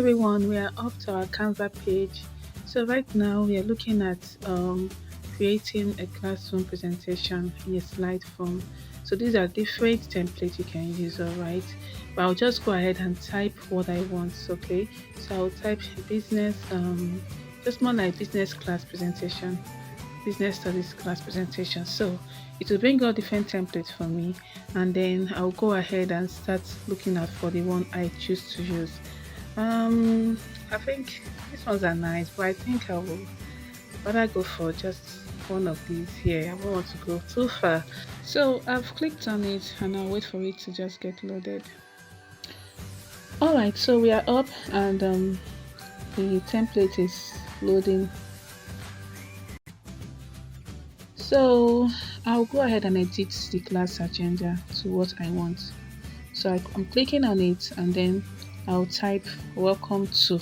everyone, we are up to our Canva page. So right now we are looking at creating a classroom presentation in a slide form. So these are different templates you can use, alright. But I'll just go ahead and type what I want, okay? So I'll type business, just more like business class presentation, business studies class presentation. So it will bring out different templates for me, and then I'll go ahead and start looking out for the one I choose to use. I think these ones are nice, but I think I will rather go for just one of these here. I don't want to go too far. So I've clicked on it and I'll wait for it to just get loaded. Alright, so we are up and the template is loading. So I'll go ahead and edit the class agenda to what I want. So I'm clicking on it and then I'll type welcome to.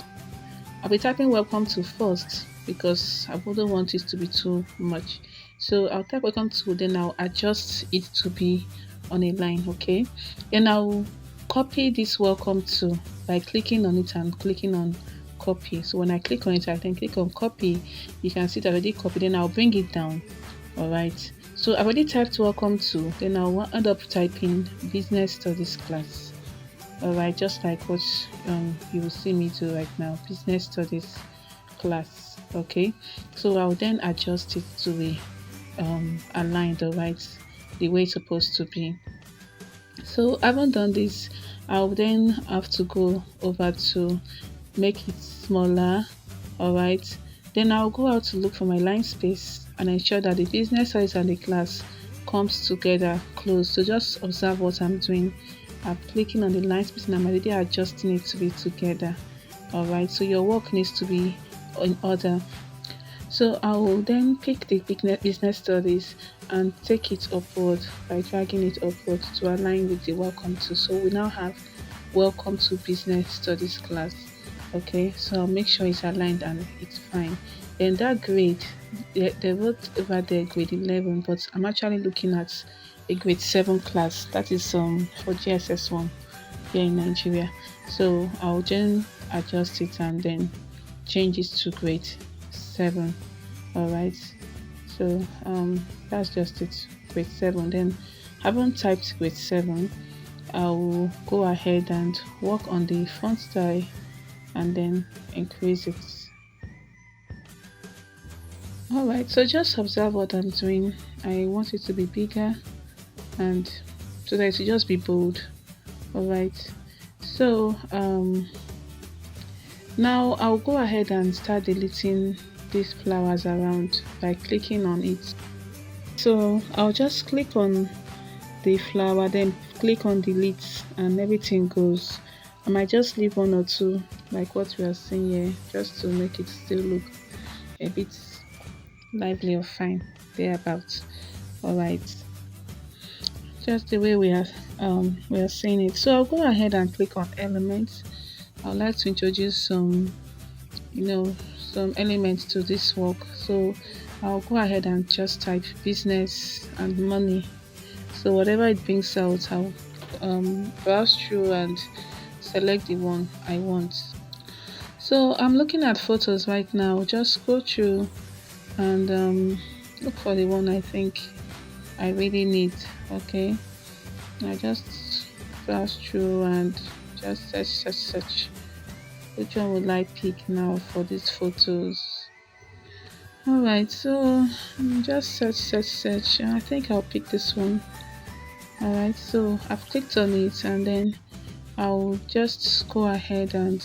I'll be typing welcome to first because I wouldn't want it to be too much. So I'll type welcome to, then I'll adjust it to be on a line, okay? Then I'll copy this welcome to by clicking on it and clicking on copy. So when I click on it, I can click on copy. You can see it already copied, then I'll bring it down. Alright. So I've already typed welcome to, then I'll end up typing business studies class. Alright, just like what you will see me do right now, business studies class. Okay, so I'll then adjust it to be aligned, alright, the way it's supposed to be. So I haven't done this, I'll then have to go over to make it smaller. Alright, then I'll go out to look for my line space and ensure that the business size and the class comes together close. So just observe what I'm doing. I'm clicking on the line space and I'm already adjusting it to be together. Alright, so your work needs to be in order. So I will then pick the business studies and take it upward by dragging it upward to align with the welcome to. So we now have welcome to business studies class. Okay, so I'll make sure it's aligned and it's fine. Then that grade, they wrote over there grade 11, but I'm actually looking at a grade 7 class. That is for GSS1 here in Nigeria. So I'll then adjust it and then change it to grade 7. Alright, so that's just it, grade 7. Then having typed grade 7, I'll go ahead and work on the font style and then increase it. Alright, so just observe what I'm doing. I want it to be bigger and so that it will just be bold. Alright, so now I'll go ahead and start deleting these flowers around by clicking on it. So I'll just click on the flower, then click on delete, and everything goes. I might just leave one or two like what we are seeing here, just to make it still look a bit lively or fine thereabouts. Alright, just the way we are seeing it. So I'll go ahead and click on elements. I'd like to introduce some some elements to this work. So I'll go ahead and just type business and money. So whatever it brings out, I'll browse through and select the one I want. So I'm looking at photos right now. Just scroll through and look for the one I think I really need. Okay, I just browse through and just search. Which one would I pick now for these photos? Alright, so just search. I think I'll pick this one. Alright, so I've clicked on it and then I'll just go ahead and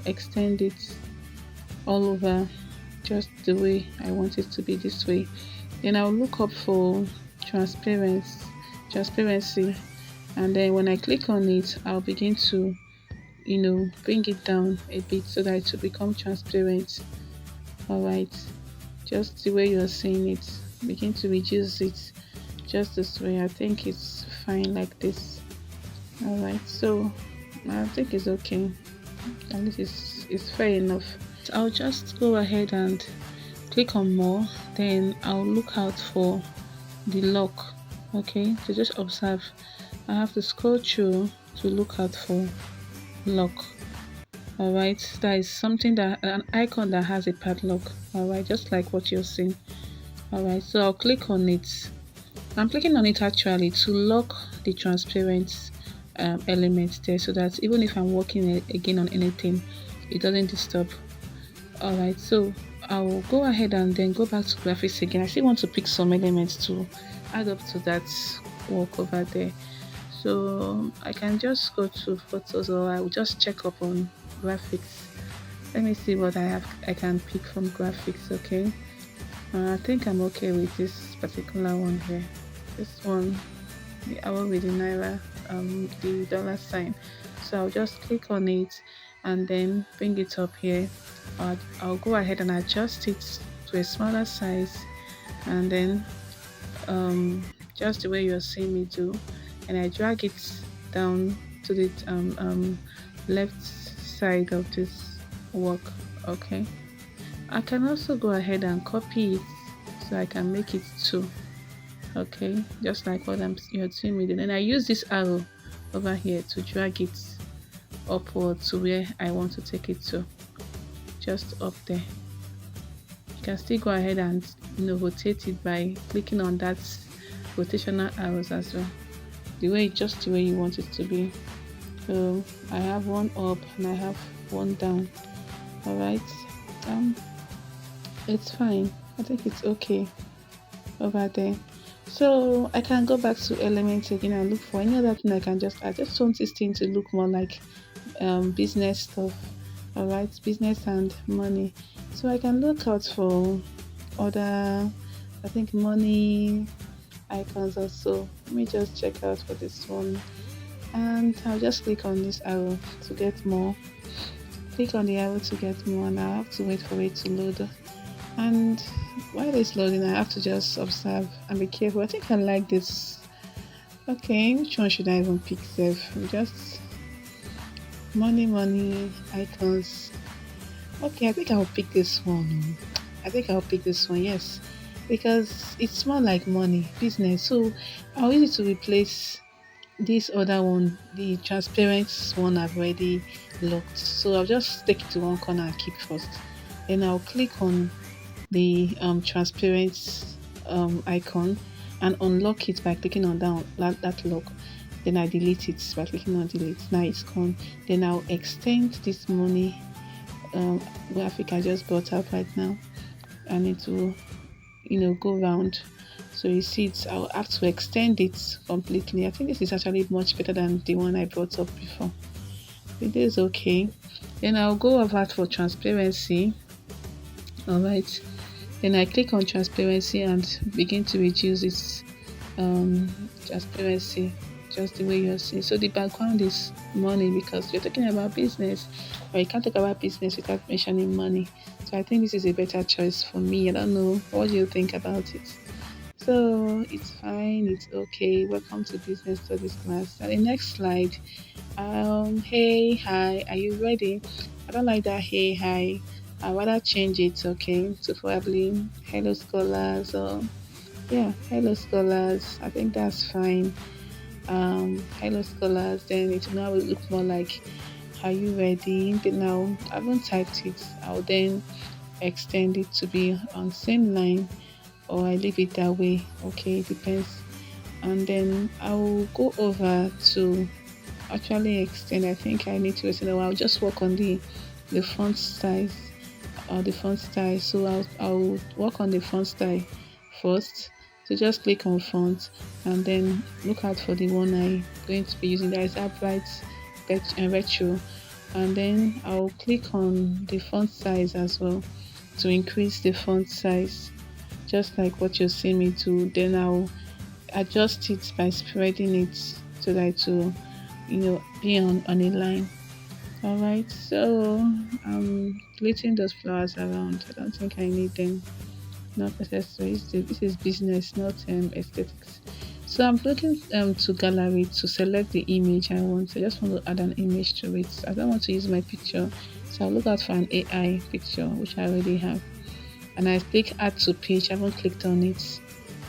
extend it all over just the way I want it to be, this way. Then I'll look up for transparency, and then when I click on it, I'll begin to bring it down a bit so that it will become transparent. Alright, just the way you're seeing it, begin to reduce it just this way. I think it's fine like this. Alright, so I think it's okay, at least it's fair enough. I'll just go ahead and click on more, then I'll look out for the lock. Okay, so just observe, I have to scroll through to look out for lock. All right, that is something that an icon that has a padlock. All right, just like what you're seeing. All right, so I'll click on it. I'm clicking on it actually to lock the transparent element there, so that even if I'm working again on anything, it doesn't disturb. All right, so I'll go ahead and then go back to graphics again. I still want to pick some elements to add up to that work over there. So I can just go to photos, or I will just check up on graphics. Let me see what I can pick from graphics. Okay, I think I'm okay with this particular one here. This one, the hour with the naira, the dollar sign. So I'll just click on it and then bring it up here. I'll go ahead and adjust it to a smaller size, and then um, just the way you're seeing me do, and I drag it down to the left side of this work. Okay, I can also go ahead and copy it so I can make it two. Okay, just like what you're seeing me do. And I use this arrow over here to drag it upward to where I want to take it to, just up there. You can still go ahead and rotate it by clicking on that rotational arrows as well, just the way you want it to be. So I have one up and I have one down. All right, um it's fine. I think it's okay over there. So I can go back to elements again and look for any other thing I can just add. Just want this thing to look more like business stuff. All right, business and money. So I can look out for other, I think, money icons also. Let me just check out for this one, and I'll just click on this arrow to get more. Click on the arrow to get more, and I have to wait for it to load. And while it's loading, I have to just observe and be careful. I think I like this. Okay, which one should I even pick? Save just money icons. Okay, I think I'll pick this one. I think I'll pick this one. Yes, because it's more like money business. So I'll use it to replace this other one, the transparent one I've already locked. So I'll just take it to one corner and keep first. Then I'll click on the transparent icon and unlock it by clicking on that lock. Then I delete it by clicking on delete. Now it's gone. Then I'll extend this money graphic I just brought up right now, and it will go round. So you see it, I'll have to extend it completely. I think this is actually much better than the one I brought up before. It is okay. Then I'll go over for transparency. All right, then I click on transparency and begin to reduce its transparency, just the way you're seeing. So the background is money because we're talking about business, but you can't talk about business without mentioning money. So I think this is a better choice for me. I don't know, what do you think about it? So it's fine, it's okay. Welcome to business studies class. And the next slide, hey, hi, are you ready? I don't like that hey, hi. I'd rather change it, okay, to probably hello scholars, or yeah, hello scholars. I think that's fine. Hello scholars, then it will now look more like are you ready? Then now I haven't typed it. I'll then extend it to be on same line, or I leave it that way. Okay, it depends. And then I'll go over to actually extend. I think I need to extend. I'll just work on the font size, or the font style. So I'll work on the font style first. So just click on font and then look out for the one I'm going to be using, that is upright retro, and then I'll click on the font size as well to increase the font size, just like what you're seeing me do. Then I'll adjust it by spreading it so that it will be on a line. All right, so I'm deleting those flowers around. I don't think I need them. Not necessary. This is business, not aesthetics. So I'm looking to gallery to select the image I want. I just want to add an image to it. I don't want to use my picture, so I'll look out for an AI picture, which I already have. And I click add to page. I haven't clicked on it.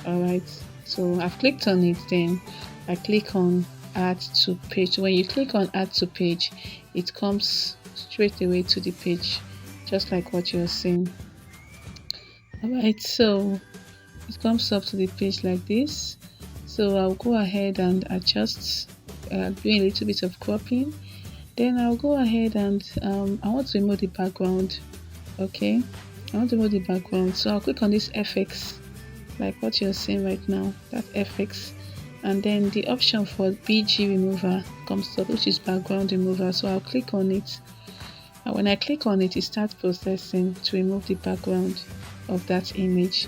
All right. So I've clicked on it. Then I click on add to page. When you click on add to page, it comes straight away to the page, just like what you're seeing. Alright, so it comes up to the page like this. So I'll go ahead and adjust, doing a little bit of cropping. Then I'll go ahead and I want to remove the background. Okay, I want to remove the background, so I'll click on this FX, like what you're seeing right now, that FX, and then the option for BG remover comes up, which is background remover. So I'll click on it, and when I click on it, it starts processing to remove the background of that image.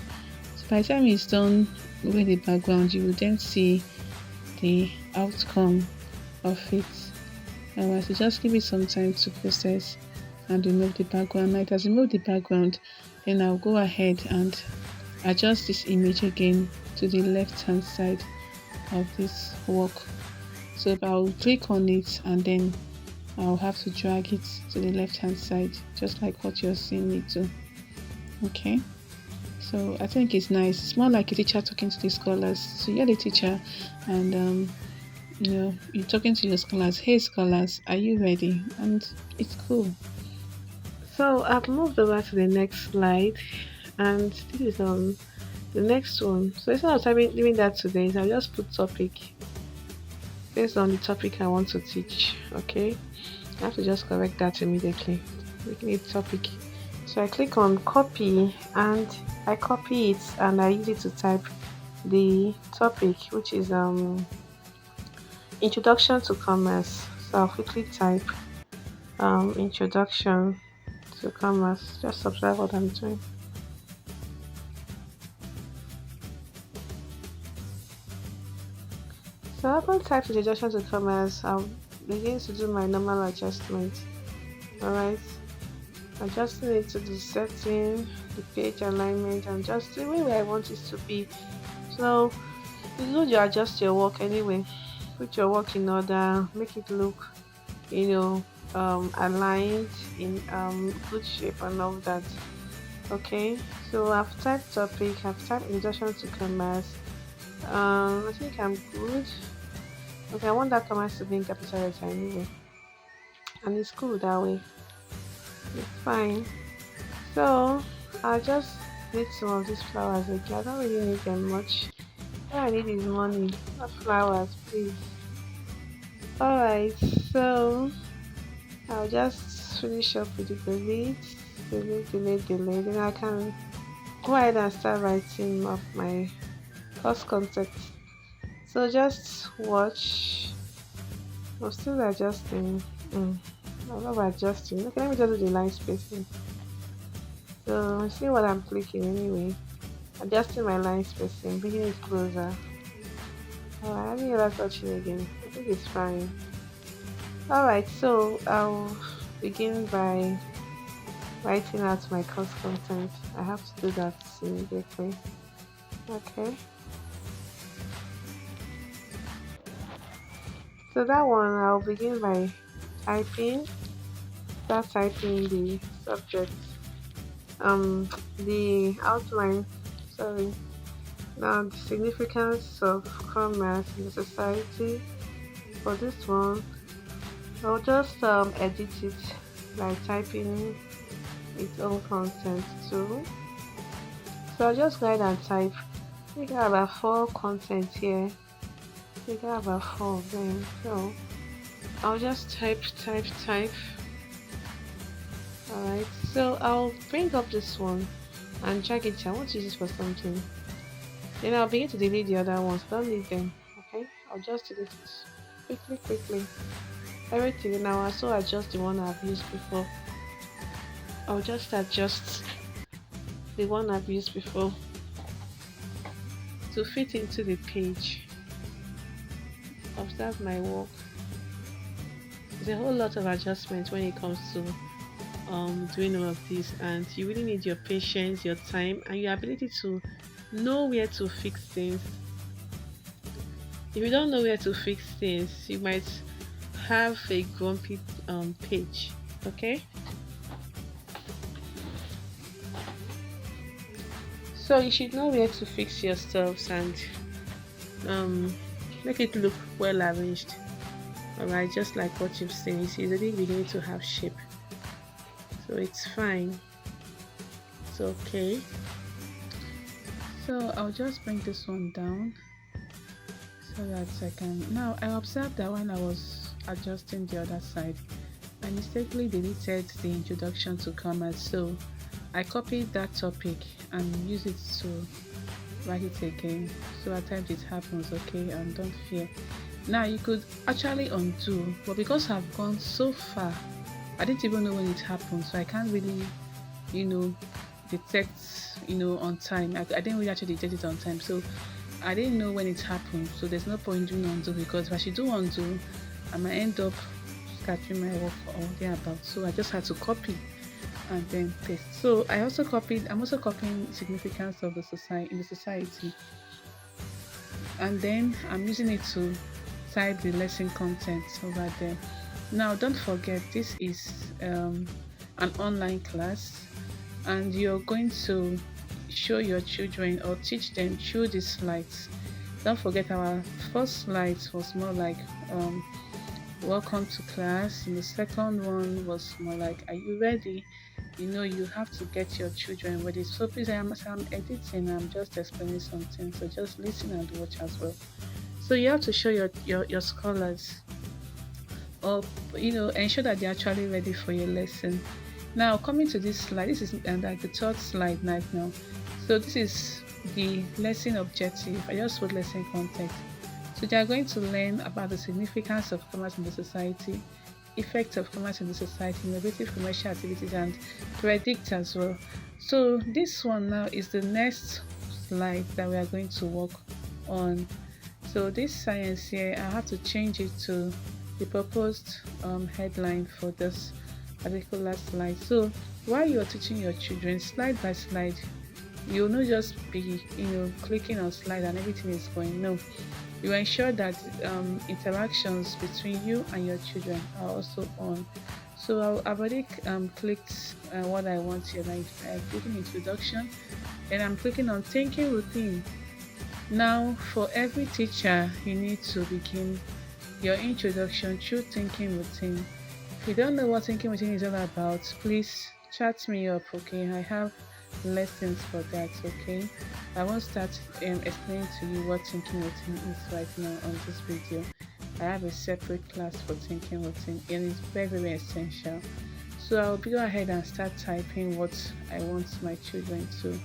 So by the time it's done with the background, you will then see the outcome of it. Alright, so just give it some time to process and remove the background. Now it has removed the background, then I'll go ahead and adjust this image again to the left hand side of this work. So I'll click on it and then I'll have to drag it to the left hand side, just like what you're seeing me do. Okay, so I think it's nice. It's more like a teacher talking to the scholars. So you're the teacher and you're talking to your scholars. Hey scholars, are you ready? And it's cool. So I've moved over to the next slide, and this is the next one. So instead of doing that today, I'll just put topic based on the topic I want to teach. Okay, I have to just correct that immediately. Making it topic. So I click on copy and I copy it and I use it to type the topic, which is introduction to commerce. So I'll quickly type introduction to commerce. Just observe what I'm doing. So after type introduction to commerce, I'll begin to do my normal adjustment. Alright, adjusting it to the setting, the page alignment, and just the way I want it to be. So you adjust your work anyway. Put your work in order, make it look, aligned in good shape and all that. Okay, so I've typed topic, I've typed introduction to commerce. I think I'm good. Okay, I want that commerce to be in capital letter anyway, and it's cool that way. It's fine. So I'll just need some of these flowers again. I don't really need them much. All I need is money, not flowers, please. Alright, so I'll just finish up with the delete. Then I can go ahead and start writing up my course content. So just watch. I'm still adjusting. I'm not adjusting. Okay, let me just do the line spacing. So see what I'm clicking anyway. Adjusting my line spacing, bringing it closer. Alright, let me ever touch it again. I think it's fine. Alright, so I'll begin by writing out my course content. I have to do that immediately. Okay. So that one I'll begin by start typing the subject, the outline, sorry. Now the significance of commerce in the society. For this one, I'll just edit it by typing its own content too. So I'll just go ahead and type. We got about 4 content here. We got about 4 of them. So I'll just type. Alright, so I'll bring up this one and drag it. I want to use it for something. Then I'll begin to delete the other ones. Don't leave them. Okay, I'll just delete it quickly. Everything now. I also adjust the one I've used before. I'll just adjust the one I've used before to fit into the page. Observe my work. There's a whole lot of adjustment when it comes to doing all of this, and you really need your patience, your time, and your ability to know where to fix things. If you don't know where to fix things, you might have a grumpy page. Okay, so you should know where to fix your stuffs and make it look well arranged. Alright, just like what you've seen, it's already beginning to have shape. So it's fine. It's okay. So I'll just bring this one down so that I can. Now I observed that when I was adjusting the other side, I mistakenly deleted the introduction to commas. So I copied that topic and use it to write it again. So at times it happens, okay, and don't fear. Now you could actually undo, but because I've gone so far, I didn't even know when it happened, so I can't really, you know, detect, on time. I didn't really actually detect it on time, so I didn't know when it happened. So there's no point doing undo because if I should do undo, I might end up scattering my work or thereabout. So I just had to copy and then paste. So I'm also copying significance of the society in the society, and then I'm using it to type the lesson content over there. Now don't forget this is an online class and you're going to show your children or teach them through these slides. Don't forget our first slides was more like welcome to class, and the second one was more like are you ready. You have to get your children ready. So please, as I'm editing, I'm just explaining something, so just listen and watch as well. So you have to show your scholars or ensure that they're actually ready for your lesson. Now coming to this slide, this is like the third slide right now. So this is the lesson objective. I just put lesson context. So they are going to learn about the significance of commerce in the society, effects of commerce in the society, innovative commercial activities, and predict as well. So this one now is the next slide that we are going to work on. So this science here, I have to change it to the proposed headline for this particular slide. So while you're teaching your children slide by slide, you'll not just be clicking on slide and everything is going. No, you ensure that interactions between you and your children are also on. So I've already clicked what I want here, like clicking introduction, and I'm clicking on thinking routine. Now for every teacher, you need to begin your introduction through thinking routine. If you don't know what thinking routine is all about, please chat me up, okay? I have lessons for that, okay? I won't start explaining to you what thinking routine is right now on this video. I have a separate class for thinking routine and it's very, very essential. So I'll go ahead and start typing what I want my children to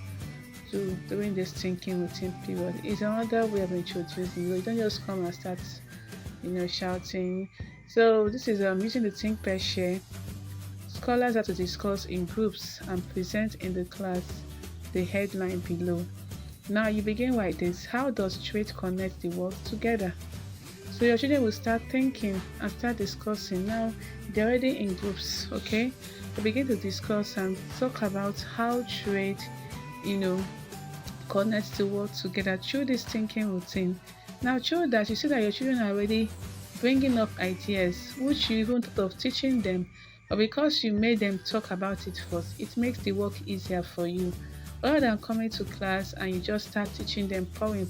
do during this thinking routine period. It's another way of introducing you. You don't just come and start shouting. So this is using the think per share. Scholars are to discuss in groups and present in the class the headline below. Now you begin like this. How does trade connect the world together? So your children will start thinking and start discussing. Now they're already in groups, okay? They begin to discuss and talk about how trade, connects the world together through this thinking routine. Now through that, you see that your children are already bringing up ideas which you even thought of teaching them, but because you made them talk about it first, it makes the work easier for you. Rather than coming to class and you just start teaching them pouring,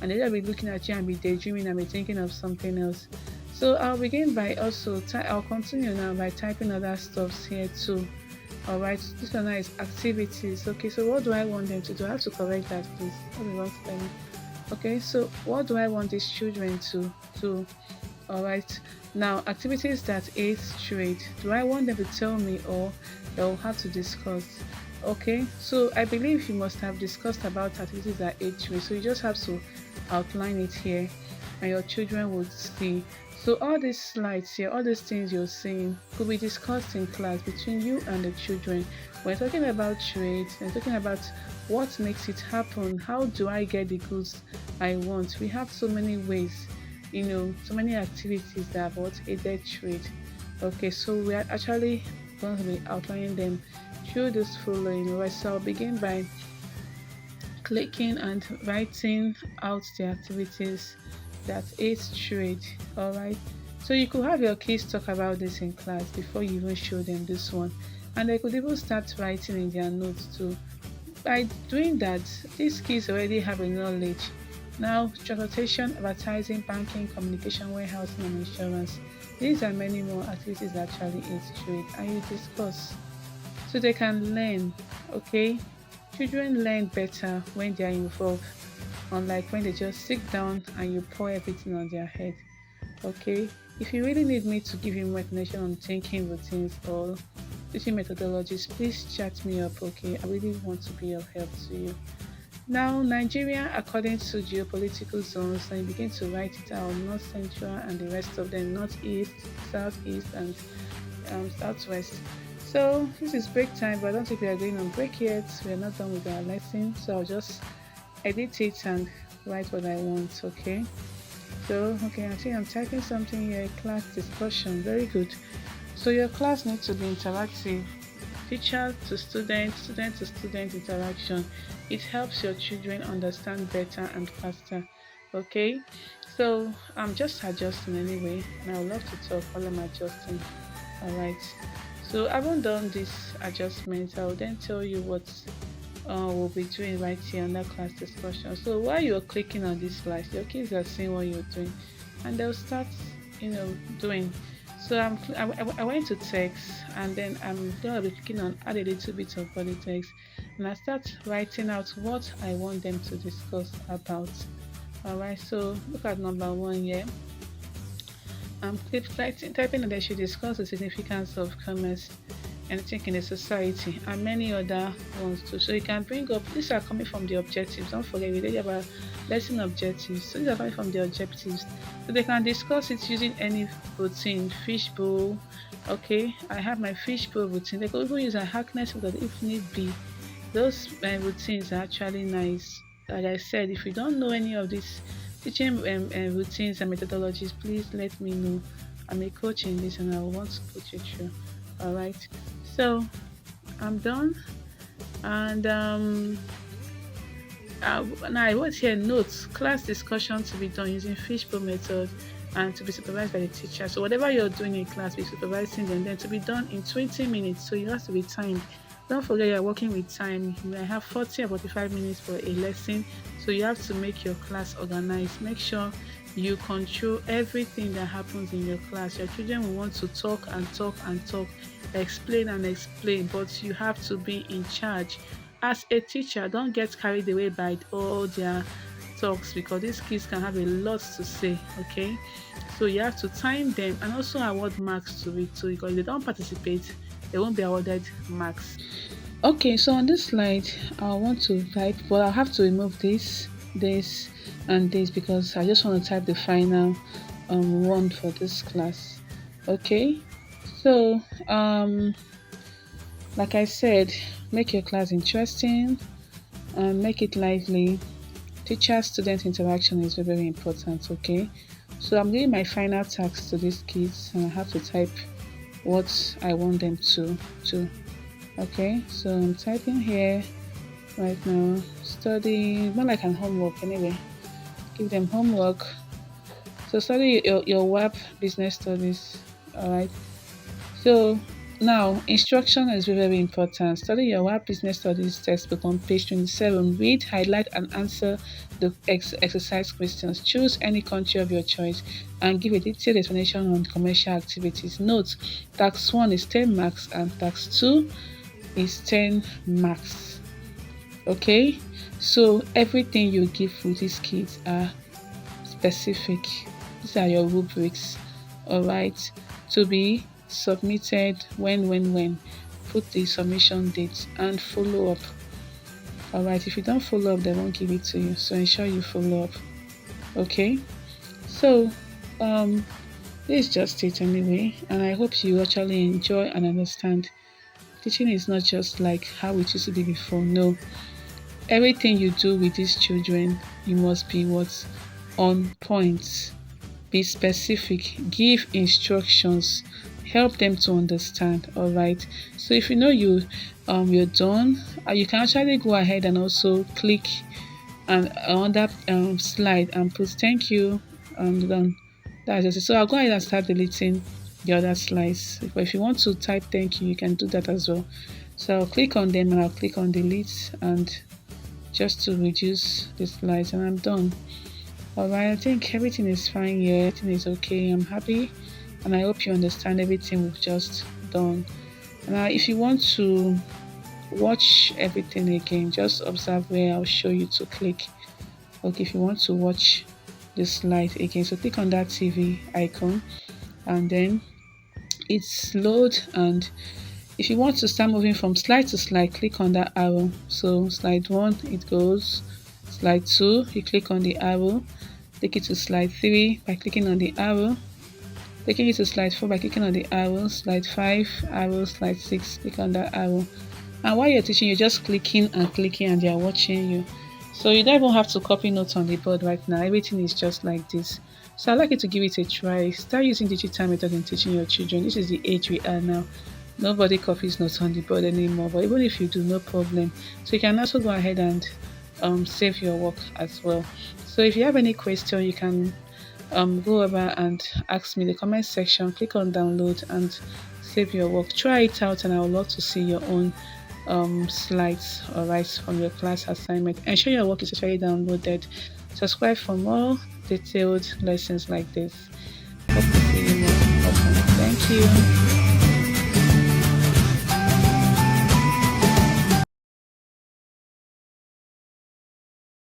and they'll be looking at you and be daydreaming and be thinking of something else. So I'll begin by I'll continue now by typing other stuffs here too. Alright, this one now is activities. Okay, so what do I want them to do? I have to correct that, please. That was wrong spelling. Okay, so what do I want these children to do? Alright, now activities that aid trade. Do I want them to tell me or they'll have to discuss? Okay, so I believe you must have discussed about activities that aid trade, so you just have to outline it here and your children would see. So all these slides here, all these things you're seeing could be discussed in class between you and the children. We're talking about trade, we're talking about what makes it happen, how do I get the goods I want. We have so many ways, so many activities that have what aided trade. Okay, so we are actually going to be outlining them through this following. Right, so I'll begin by clicking and writing out the activities that aid trade. All right, so you could have your kids talk about this in class before you even show them this one, and they could even start writing in their notes too. By doing that, these kids already have a knowledge. Now, transportation, advertising, banking, communication, warehousing, and insurance. These and many more activities actually aid through it, and you discuss so they can learn. Okay, children learn better when they are involved, unlike when they just sit down and you pour everything on their head. Okay, if you really need me to give you more information on thinking routines or teaching methodologies, please chat me up. Okay, I really want to be of help to you. Now, Nigeria, according to geopolitical zones, and you begin to write it out, North Central and the rest of them, Northeast, Southeast, and Southwest. So this is break time, but I don't think we are going on break yet. We are not done with our lesson, so I'll just edit it and write what I want. Okay. So okay, I think I'm typing something here. Class discussion. Very good. So your class needs to be interactive. Teacher to student, student to student interaction. It helps your children understand better and faster. Okay, so I'm just adjusting anyway, and I would love to talk while I'm adjusting. All right. So having done this adjustment, I will then tell you what we'll be doing right here on that class discussion. So while you're clicking on this slide, your kids are seeing what you're doing, and they'll start, doing. So I went to text, and then I'm gonna be clicking on add a little bit of body text, and I start writing out what I want them to discuss about. All right. So look at number one here. Typing that they should discuss the significance of commerce and think in a society and many other ones too. So you can bring up these are coming from the objectives. Don't forget we did about lesson objectives. So these are coming from the objectives. So they can discuss it using any routine, fishbowl. Okay, I have my fishbowl routine. They could even use a hackness method if need be. Those routines are actually nice. Like I said, if you don't know any of these teaching routines and methodologies, please let me know. I'm a coach in this and I want to put you through. All right. So I'm done. And now I wrote here notes, class discussion to be done using fishbowl method and to be supervised by the teacher. So whatever you're doing in class, be supervising them, then to be done in 20 minutes. So you have to be timed. Don't forget you're working with time. You may have 40 or 45 minutes for a lesson. So you have to make your class organized. Make sure you control everything that happens in your class. Your children will want to talk and talk and talk, explain and explain, but you have to be in charge. As a teacher, don't get carried away by all their talks because these kids can have a lot to say. Okay, so you have to time them and also award marks to it too because if they don't participate, they won't be awarded marks. Okay, so on this slide, I want to type, but I'll have to remove this, and this because I just want to type the final one for this class. Okay, so like I said, make your class interesting and make it lively. Teacher-student interaction is very, very important. Okay, so I'm giving my final task to these kids, and I have to type what I want them to do. Okay, so I'm typing here right now. Study, more like an homework anyway. Give them homework. So study your web business studies. All right. So now instruction is very, very important. Study your web business studies textbook on page 27. Read, highlight, and answer the exercise questions. Choose any country of your choice and give a detailed explanation on commercial activities. Note: task 1 is 10 marks and task 2 is 10 marks. Okay, so everything you give for these kids are specific. These are your rubrics. All right, to be submitted when put the submission date and follow up. All right, if you don't follow up they won't give it to you, so ensure you follow up. Okay, so this is just it anyway, and I hope you actually enjoy and understand. Teaching is not just like how it used to be before. No, everything you do with these children, you must be what on point. Be specific. Give instructions. Help them to understand. All right. So if you know you're done, you can actually go ahead and also click and on that slide and put thank you. Done. That's just it. So I'll go ahead and start deleting the other slides. But if you want to type thank you, you can do that as well. So I'll click on them and I'll click on delete and just to reduce the slides and I'm done. Alright, I think everything is fine here. Everything is okay. I'm happy, and I hope you understand everything we've just done. Now, if you want to watch everything again, just observe where I'll show you to click. Okay, if you want to watch the slide again, so click on that TV icon, and then it's load. And if you want to start moving from slide to slide, click on that arrow. So slide 1, it goes. Slide 2, you click on the arrow. Take it to slide 3 by clicking on the arrow. Taking it to slide 4 by clicking on the arrow. Slide 5, arrow. Slide 6, click on that arrow. And while you're teaching, you're just clicking and they're watching you. So you don't even have to copy notes on the board right now. Everything is just like this. So I'd like you to give it a try. Start using digital method in teaching your children. This is the age we are now. Nobody copies notes on the board anymore. But even if you do, no problem. So you can also go ahead and save your work as well. So if you have any question, you can go over and ask me in the comment section. Click on download and save your work. Try it out, and I would love to see your own slides or writes from your class assignment. Ensure your work is actually downloaded. Subscribe for more detailed lessons like this. Hope to see you more often. Thank you.